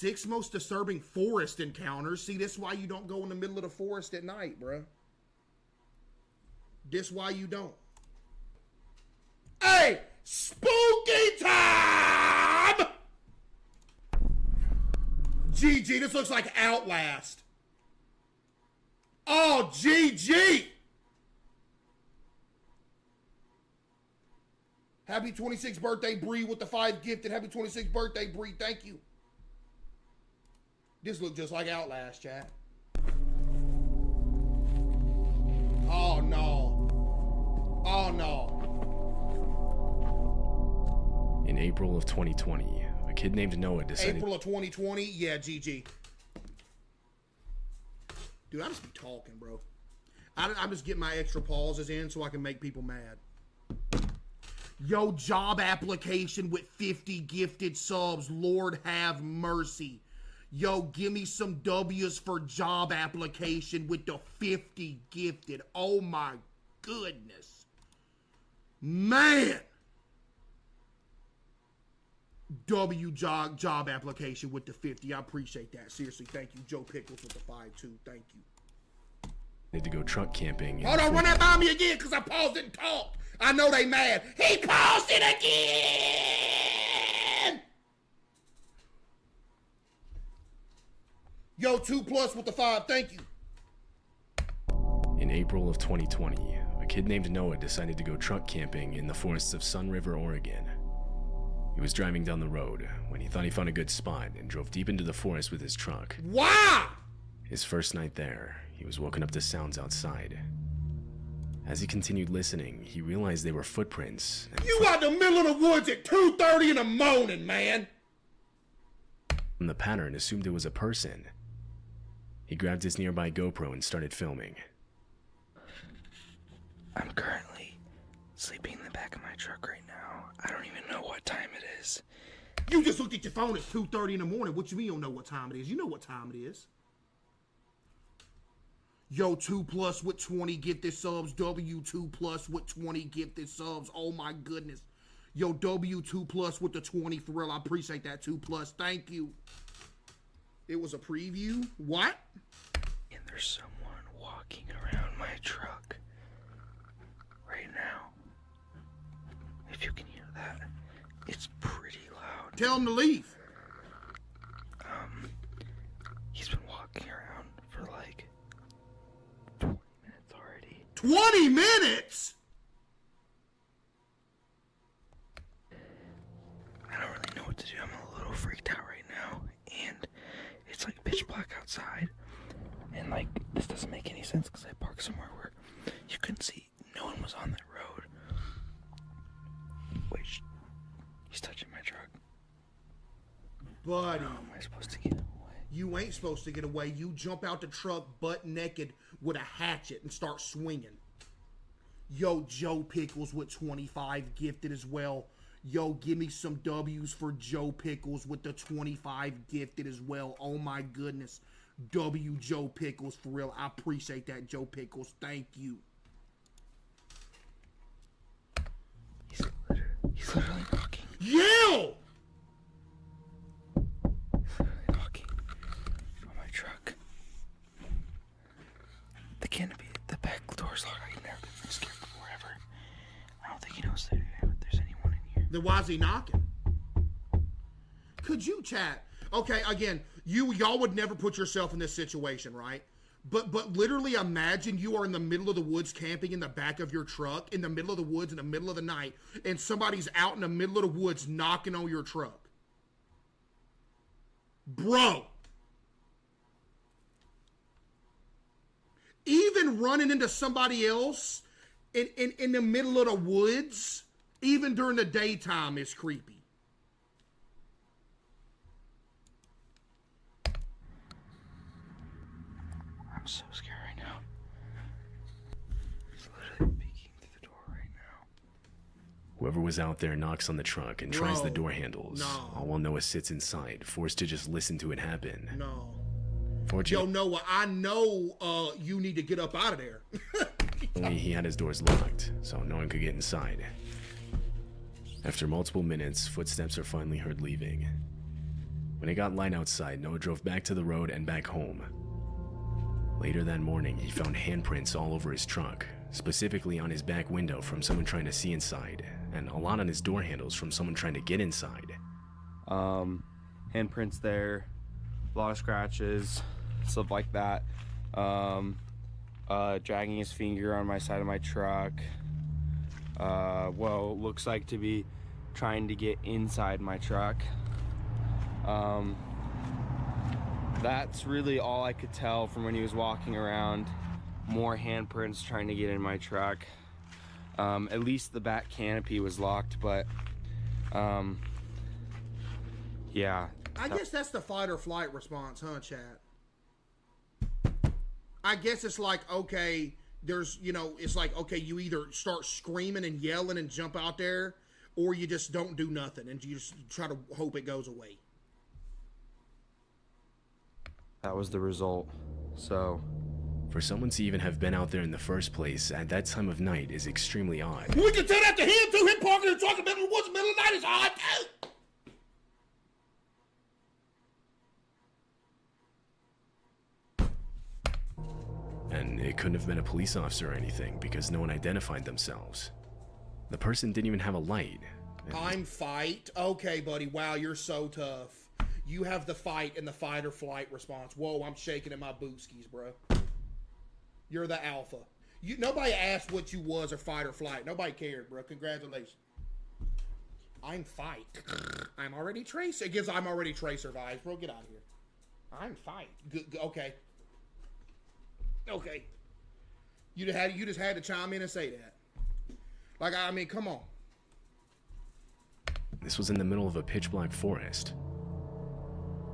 6 most disturbing forest encounters. See, this is why you don't go in the middle of the forest at night, bruh. This why you don't. Hey, spooky time! GG, this looks like Outlast. Oh, GG! Happy 26th birthday, Bree, with the 5 gifted. Happy 26th birthday, Bree. Thank you. This looks just like Outlast, chat. Oh, no. Oh, no. In April of 2020, a kid named Noah decided... April of 2020? Yeah, GG. Dude, I just be talking, bro. I just get my extra pauses in so I can make people mad. Yo, job application with 50 gifted subs. Lord have mercy. Yo, give me some W's for job application with the 50 gifted. Oh my goodness. Man. W job application with the 50. I appreciate that. Seriously, thank you. Joe Pickles with the 5 too. Thank you. to go truck camping. Hold on, run that by me again, because I paused it and talked. I know they mad. He paused it again! Yo, 2+ with the 5, thank you. In April of 2020, a kid named Noah decided to go truck camping in the forests of Sun River, Oregon. He was driving down the road when he thought he found a good spot and drove deep into the forest with his truck. Wow! His first night there, he was woken up to sounds outside. As he continued listening, he realized they were footprints. You out in the middle of the woods at 2:30 in the morning, man! From the pattern, assumed it was a person. He grabbed his nearby GoPro and started filming. I'm currently sleeping in the back of my truck right now. I don't even know what time it is. You just looked at your phone at 2:30 in the morning. What you mean you don't know what time it is? You know what time it is. Yo, 2+ with 20 gifted subs. W2+ with 20 gifted subs. Oh my goodness. Yo, W2+ with the 20 for real. I appreciate that 2+. Thank you. It was a preview. What? And there's someone walking around my truck right now. If you can hear that, it's pretty loud. Tell him to leave. He's been walking around for like 20 minutes already. 20 minutes? I don't really know what to do. I'm a little freaked out right now, and it's like pitch black outside, and like this doesn't make any sense because I parked somewhere where you couldn't see. No one was on that road. Wait, he's touching my truck. Buddy. How am I supposed to get away? You ain't supposed to get away. You jump out the truck butt naked with a hatchet and start swinging. Yo, Joe Pickles with 25 gifted as well. Yo, give me some W's for Joe Pickles with the 25 gifted as well. Oh my goodness. W Joe Pickles for real. I appreciate that, Joe Pickles. Thank you. He's literally knocking. Yo! He's literally knocking on my truck. The canopy, the back door's locked. I've never been scared before ever. I don't think he knows that there's anyone in here. Then why's he knocking? Could you chat? Okay, again, y'all would never put yourself in this situation, right? But literally imagine you are in the middle of the woods camping in the back of your truck, in the middle of the woods in the middle of the night, and somebody's out in the middle of the woods knocking on your truck. Bro. Even running into somebody else in the middle of the woods, even during the daytime, is creepy. I'm so scared right now. He's literally peeking through the door right now. Whoever was out there knocks on the truck and tries the Bro, door handles, no. all while Noah sits inside, forced to just listen to it happen. No. Yo, Fortunately, Noah, I know you need to get up out of there. he had his doors locked, so no one could get inside. After multiple minutes, footsteps are finally heard leaving. When it got light outside, Noah drove back to the road and back home. Later that morning, he found handprints all over his truck, specifically on his back window from someone trying to see inside, and a lot on his door handles from someone trying to get inside. Handprints there, a lot of scratches, stuff like that. Dragging his finger on my side of my truck. Well, looks like to be trying to get inside my truck. That's really all I could tell from when he was walking around. More handprints trying to get in my truck. At least the back canopy was locked, but yeah. I guess that's the fight or flight response, huh, chat? I guess it's like, okay, there's, you know, it's like, okay, you either start screaming and yelling and jump out there, or you just don't do nothing and you just try to hope it goes away. That was the result. So For someone to even have been out there in the first place at that time of night is extremely odd. We can tell that to him too. Him parking in the truck in the middle of the woods in the middle of the night is odd too. And it couldn't have been a police officer or anything because no one identified themselves. The person didn't even have a light. I'm fight. Okay, buddy. Wow, you're so tough. You have the fight and the fight or flight response. Whoa, I'm shaking in my bootskis, bro. You're the alpha. Nobody asked what you was or fight or flight. Nobody cared, bro. Congratulations. I'm fight. I'm already Tracer. It gives I'm already Tracer vibes, bro. Get out of here. I'm fight. Okay. Okay. You just had to chime in and say that. Like, I mean, come on. This was in the middle of a pitch black forest.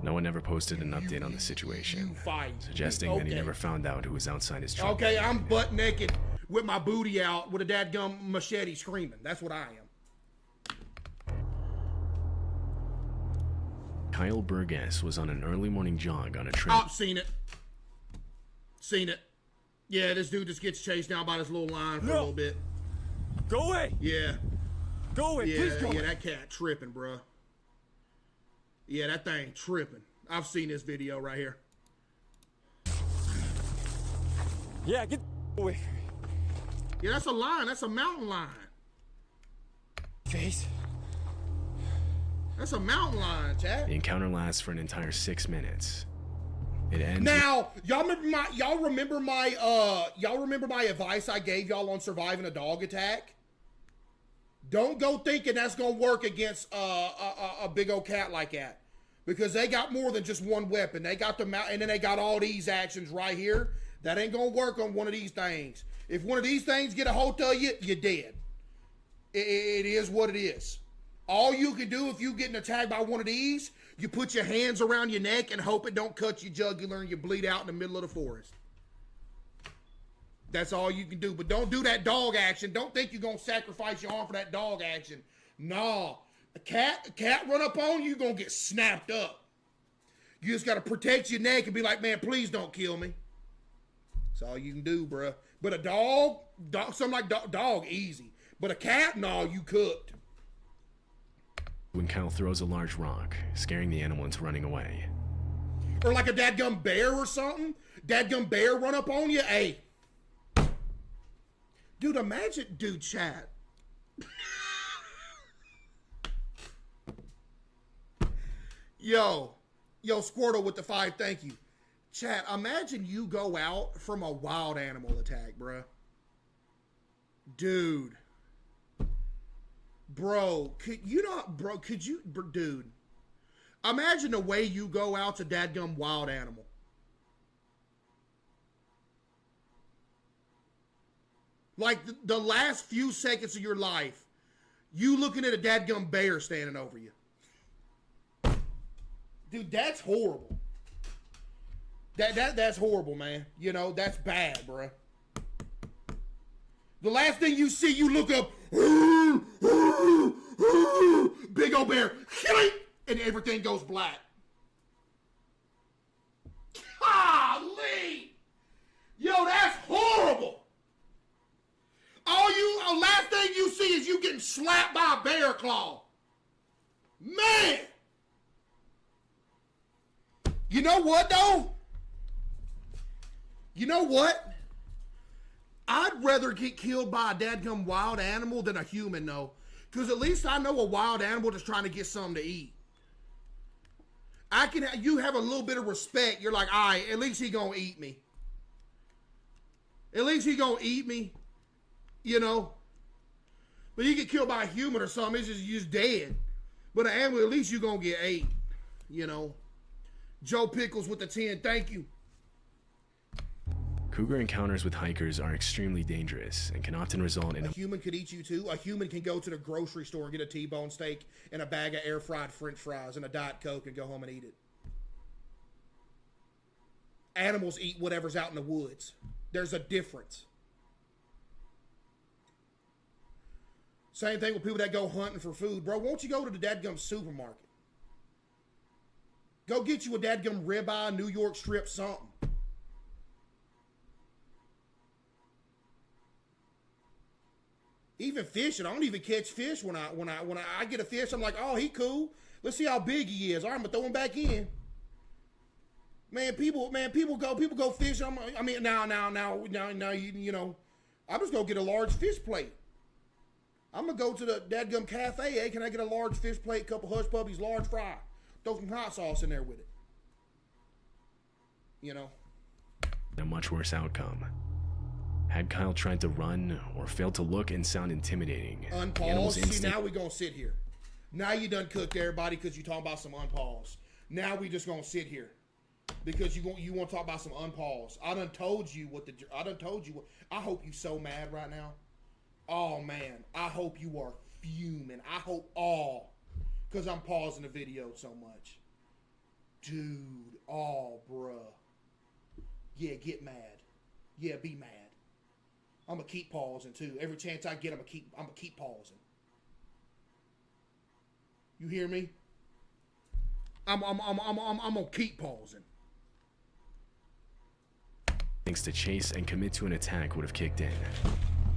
No one ever posted an update on the situation, suggesting that he never found out who was outside his truck. Okay, I'm butt naked with my booty out with a dadgum machete screaming. That's what I am. Kyle Burgess was on an early morning jog on a trail. Oh, seen it. Seen it. Yeah, this dude just gets chased down by this little line for a little bit. Go away! Yeah. Go away, Yeah, please go away. yeah, that cat tripping, bruh. Yeah, that thing tripping. I've seen this video right here. Yeah, get away from me. Yeah, that's a lion. That's a mountain lion. Face. That's a mountain lion, chat. The encounter lasts for an entire 6 minutes. It ends Now, y'all remember my advice I gave y'all on surviving a dog attack? Don't go thinking that's gonna work against a big old cat like that, because they got more than just one weapon. They got the mount, and then they got all these actions right here. That ain't gonna work on one of these things. If one of these things get a hold of you, you're dead. It is what it is. All you can do if you getting attacked by one of these, you put your hands around your neck and hope it don't cut your jugular and you bleed out in the middle of the forest. That's all you can do. But don't do that dog action. Don't think you're going to sacrifice your arm for that dog action. Nah. A cat run up on you, you're going to get snapped up. You just got to protect your neck and be like, man, please don't kill me. That's all you can do, bruh. But a dog something like dog, easy. But a cat, no, you cooked. when Kyle throws a large rock, scaring the animal into running away. Or like a dadgum bear or something. Dadgum bear run up on you. Hey. Dude, imagine, dude, chat. Yo, Squirtle with the 5, thank you. Chat, imagine you go out from a wild animal attack, bruh. Dude. Bro, could you, dude. Imagine the way you go out to dadgum wild animal. Like the last few seconds of your life, you looking at a dadgum bear standing over you. Dude, that's horrible. That's horrible, man. You know, that's bad, bruh. The last thing you see, you look up, big old bear, and everything goes black. Golly! Yo, that's horrible. Last thing you see is you getting slapped by a bear claw. Man! You know what, though? You know what? I'd rather get killed by a dadgum wild animal than a human, though. Because at least I know a wild animal that's trying to get something to eat. You have a little bit of respect. You're like, all right, at least he gonna eat me. At least he gonna eat me. You know? But you get killed by a human or something, it's just, you're just dead. But an animal, at least you gonna get ate. You know? Joe Pickles with the 10, thank you. Cougar encounters with hikers are extremely dangerous and can often result in A human could eat you too. A human can go to the grocery store and get a T-bone steak and a bag of air-fried French fries and a Diet Coke and go home and eat it. Animals eat whatever's out in the woods. There's a difference. Same thing with people that go hunting for food. Bro, won't you go to the dadgum supermarket? Go get you a dadgum ribeye, New York strip, something. Even fishing, I don't even catch fish when I get a fish. I'm like, oh, he cool. Let's see how big he is. All right, I'm gonna throw him back in. Man, people go fishing. I mean, now, you know, I'm just gonna get a large fish plate. I'm gonna go to the dadgum cafe. Hey, can I get a large fish plate, couple hush puppies, large fry, throw some hot sauce in there with it. You know, a much worse outcome. Had Kyle tried to run or failed to look and sound intimidating, unpause. See, now we gonna sit here. Now you done cooked everybody because you talking about some unpause. Now we just gonna sit here because you want to talk about some unpause. I done told you what. I hope you so mad right now. Oh man, I hope you are fuming. I hope because I'm pausing the video so much, dude. Oh, bruh. Yeah, get mad. Yeah, be mad. I'm gonna keep pausing too. Every chance I get, I'm gonna keep pausing. You hear me? I'm gonna keep pausing. Thanks to chase and commit to an attack would have kicked in.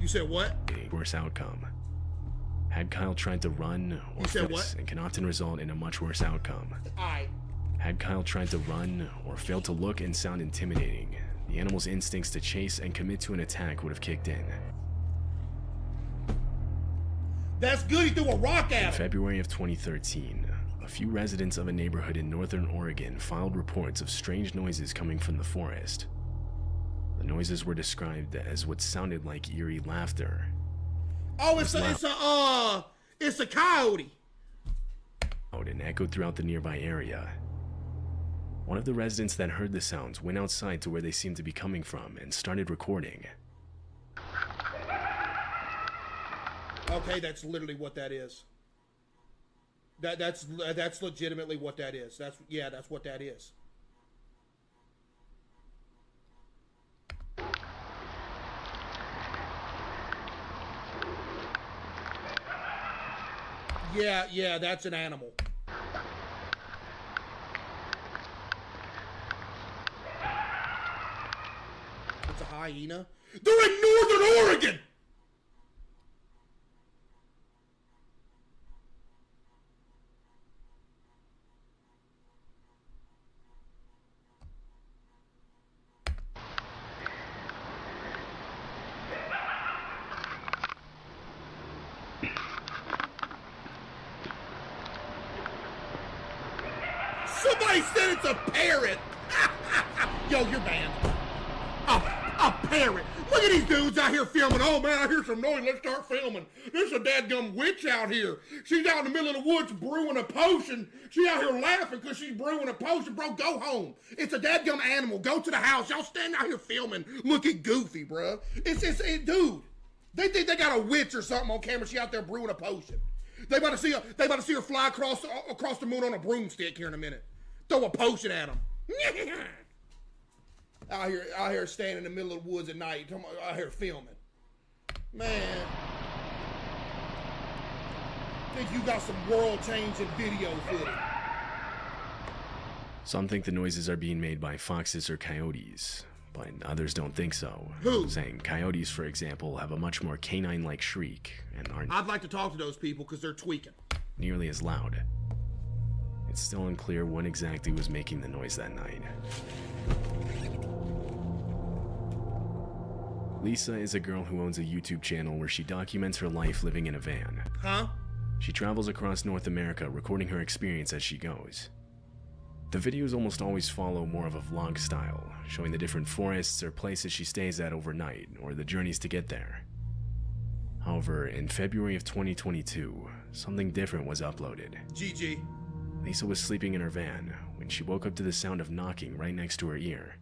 You said what? A worse outcome. Had Kyle tried to run or fix and can often result in a much worse outcome. Had Kyle tried to run or failed to look and sound intimidating, the animal's instincts to chase and commit to an attack would have kicked in. That's good, he threw a rock at him. In February of 2013, a few residents of a neighborhood in northern Oregon filed reports of strange noises coming from the forest. The noises were described as what sounded like eerie laughter. Oh, it's a coyote. And echoed throughout the nearby area. One of the residents that heard the sounds went outside to where they seemed to be coming from and started recording. Okay, that's literally what that is. That's legitimately what that is. That's what that is. Yeah, that's an animal. It's a hyena. They're in northern Oregon! Somebody said it's a parrot. Yo, you're banned. A parrot. Look at these dudes out here filming. Oh man, I hear some noise. Let's start filming. There's a dadgum witch out here. She's out in the middle of the woods brewing a potion. She's out here laughing because she's brewing a potion. Bro, go home. It's a dadgum animal. Go to the house. Y'all stand out here filming, looking goofy, bro. Dude. They think they got a witch or something on camera. She out there brewing a potion. They about to see her fly across the moon on a broomstick here in a minute. Throw a potion at them. out here standing in the middle of the woods at night. Out here filming. Man. Think you got some world-changing video footage. Some think the noises are being made by foxes or coyotes, but others don't think so. Who? Saying coyotes, for example, have a much more canine-like shriek and aren't I'd like to talk to those people because they're tweaking. nearly as loud. it's still unclear what exactly was making the noise that night. Lisa is a girl who owns a YouTube channel where she documents her life living in a van. Huh? She travels across North America recording her experience as she goes. The videos almost always follow more of a vlog style, showing the different forests or places she stays at overnight, or the journeys to get there. However, in February of 2022, something different was uploaded. GG. Lisa was sleeping in her van when she woke up to the sound of knocking right next to her ear.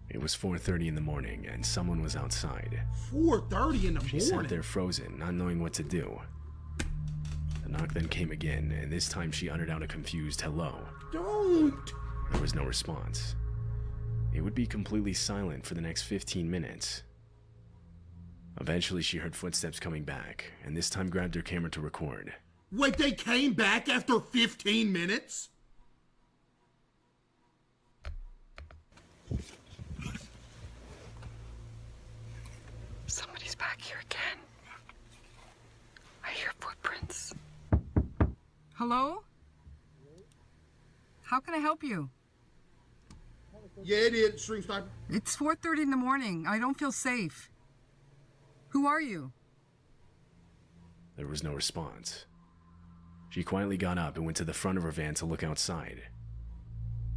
It was 4:30 in the morning and someone was outside. 4:30 in the She morning? sat there frozen, not knowing what to do. The knock then came again, and this time she uttered out a confused hello. Don't! There was no response. It would be completely silent for the next 15 minutes. Eventually she heard footsteps coming back, and this time grabbed her camera to record. Wait, they came back after 15 minutes? Somebody's back here again. I hear footprints. Hello? How can I help you? Yeah, it is, Stream Sniper. It's 4:30 in the morning. I don't feel safe. Who are you? There was no response. She quietly got up and went to the front of her van to look outside.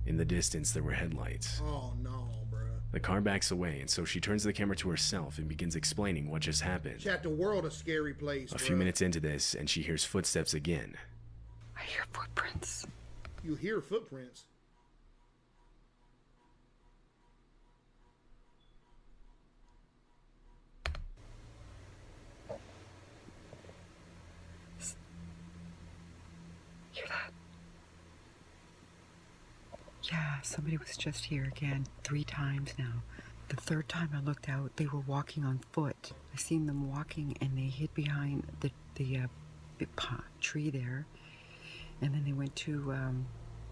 In the distance, there were headlights. Oh, no, bruh. The car backs away, and so she turns the camera to herself and begins explaining what just happened. Chat, the world a scary place, A few minutes into this, and she hears footsteps again. I hear footprints. You hear footprints. Hear that? Yeah, somebody was just here again 3 times now. The 3rd time I looked out, they were walking on foot. I seen them walking and they hid behind the big tree there. And then they went to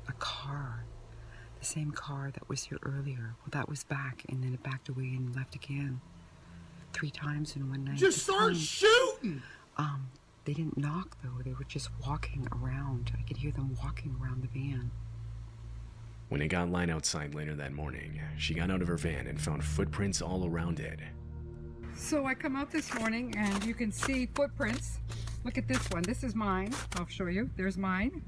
a car, the same car that was here earlier. Well, that was back, and then it backed away and left again. 3 times in one night. Just start shooting! They didn't knock, though. They were just walking around. I could hear them walking around the van. When it got light outside later that morning, she got out of her van and found footprints all around it. So I come out this morning and you can see footprints. Look at this one. This is mine. I'll show you. There's mine.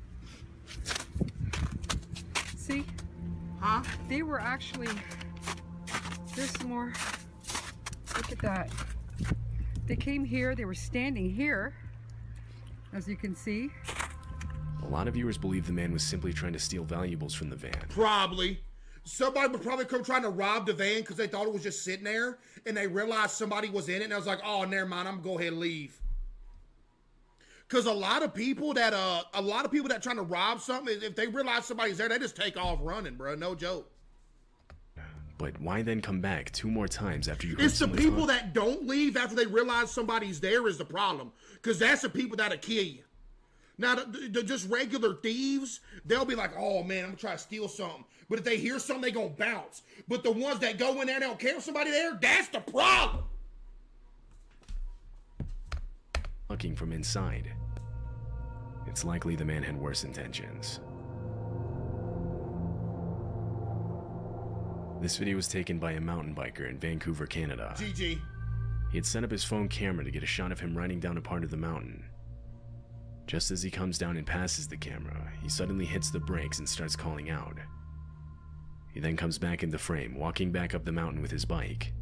See? Huh? They were actually... There's some more. Look at that. They came here. They were standing here, as you can see. A lot of viewers believe the man was simply trying to steal valuables from the van. Probably. Somebody would probably come trying to rob the van because they thought it was just sitting there, and they realized somebody was in it, and I was like, oh, never mind, I'm gonna go ahead and leave. Because a lot of people that trying to rob something, if they realize somebody's there, they just take off running, bro. No joke. But why then come back 2 more times after you heard It's the someone people talk? that don't leave after they realize somebody's there is the problem. Because that's the people that'll kill you. Now, the just regular thieves, they'll be like, oh, man, I'm going to try to steal something. But if they hear something, they going to bounce. But the ones that go in there and don't care if somebody there, that's the problem. Looking from inside. It's likely the man had worse intentions. This video was taken by a mountain biker in Vancouver, Canada. GG. He had set up his phone camera to get a shot of him riding down a part of the mountain. Just as he comes down and passes the camera, he suddenly hits the brakes and starts calling out. He then comes back into frame, walking back up the mountain with his bike.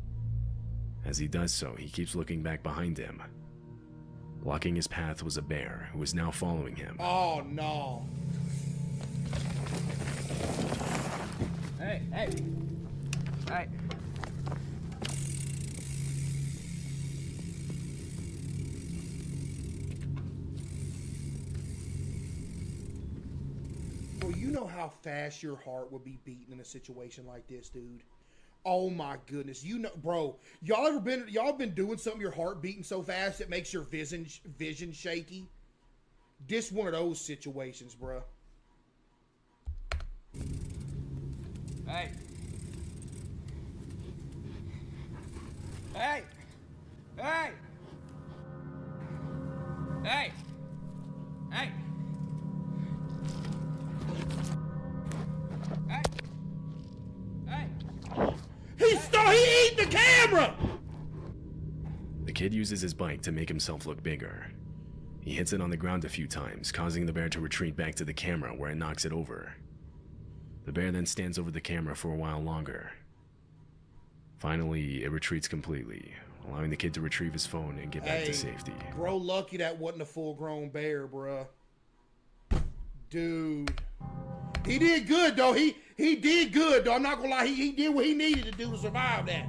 As he does so, he keeps looking back behind him. Blocking his path was a bear, who was now following him. Oh, no. Hey, hey. Hey. Well, you know how fast your heart would be beating in a situation like this, dude. Oh my goodness. You know, bro, y'all been doing something, your heart beating so fast it makes your vision shaky? This one of those situations, bro. Hey. Hey. Hey. Hey. Hey. camera! The kid uses his bike to make himself look bigger. He hits it on the ground a few times, causing the bear to retreat back to the camera where it knocks it over. The bear then stands over the camera for a while longer. Finally, it retreats completely, allowing the kid to retrieve his phone and get back to safety. Bro, lucky that wasn't a full-grown bear, bruh. Dude. He did good, though. He did good, though. I'm not gonna lie. He did what he needed to do to survive that.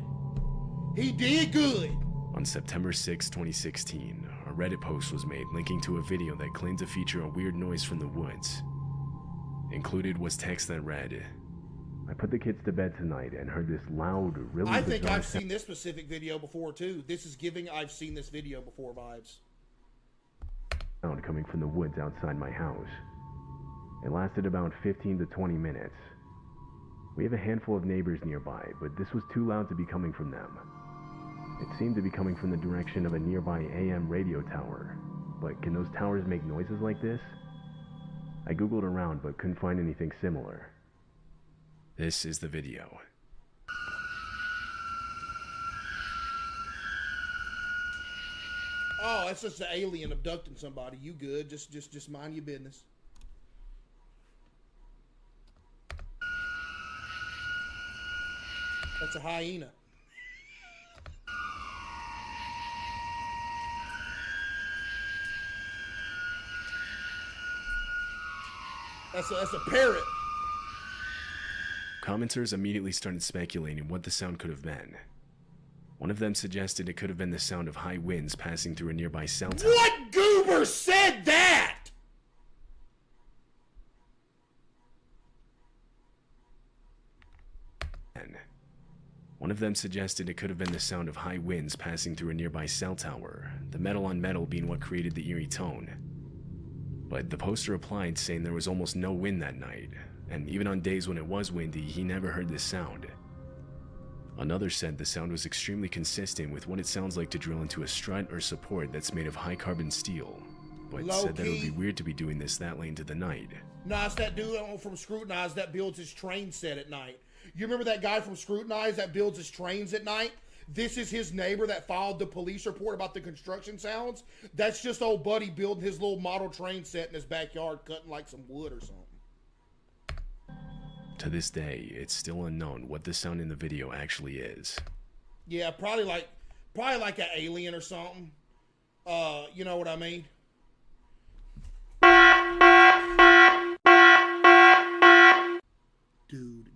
He did good. On September 6, 2016, a Reddit post was made linking to a video that claimed to feature a weird noise from the woods. Included was text that read, "I put the kids to bed tonight and heard this loud, really I think bizarre I've seen this specific video before, too. This is giving I've seen this video before vibes. sound coming from the woods outside my house. It lasted about 15 to 20 minutes. We have a handful of neighbors nearby, but this was too loud to be coming from them. It seemed to be coming from the direction of a nearby AM radio tower. But can those towers make noises like this? I googled around but couldn't find anything similar." This is the video. Oh, that's just an alien abducting somebody. You good. Just mind your business. That's a hyena. That's a parrot. Commenters immediately started speculating what the sound could have been. One of them suggested it could have been the sound of high winds passing through a nearby cell tower. What goober said that? One of them suggested it could have been the sound of high winds passing through a nearby cell tower, the metal on metal being what created the eerie tone. But the poster replied saying there was almost no wind that night, and even on days when it was windy, he never heard this sound. Another said the sound was extremely consistent with what it sounds like to drill into a strut or support that's made of high carbon steel, but said that it would be weird to be doing this that late into the night. Nah, it's that dude from Scrutinize that builds his train set at night. You remember that guy from Scrutinize that builds his trains at night? This is his neighbor that filed the police report about the construction sounds. That's just old buddy building his little model train set in his backyard, cutting like some wood or something. To this day, it's still unknown what the sound in the video actually is. Yeah, probably like an alien or something. You know what I mean? Dude.